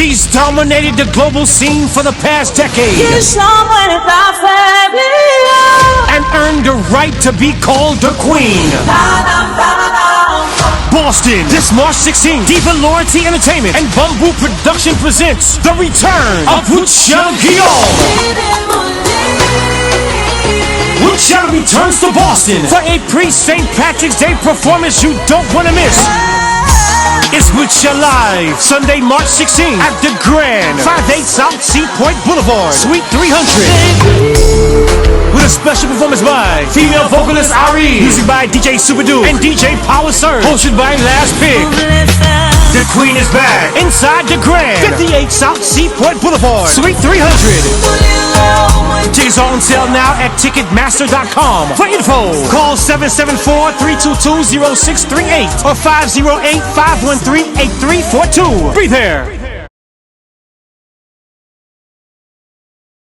She's dominated the global scene for the past decade and earned the right to be called the Queen. Boston, this March 16th, Diva Loyalty Entertainment and Bamboo Production presents the return of Rutshelle Guillaume. Rutshelle returns to Boston for a pre-St. Patrick's Day performance you don't want to miss. It's Rutshelle Live, Sunday, March 16th at the Grand 58 South Seaport Boulevard, Suite 300. With a special performance by female vocalist Ari, music by DJ Superdue and DJ Powa Serge, hosted by Laspick. The Queen is back inside the Grand 58 South Seaport Boulevard, Suite 300. Tickets are on sale now at Ticketmaster.com. For info, call 774-322-0638 or 508-513-8342. Be there.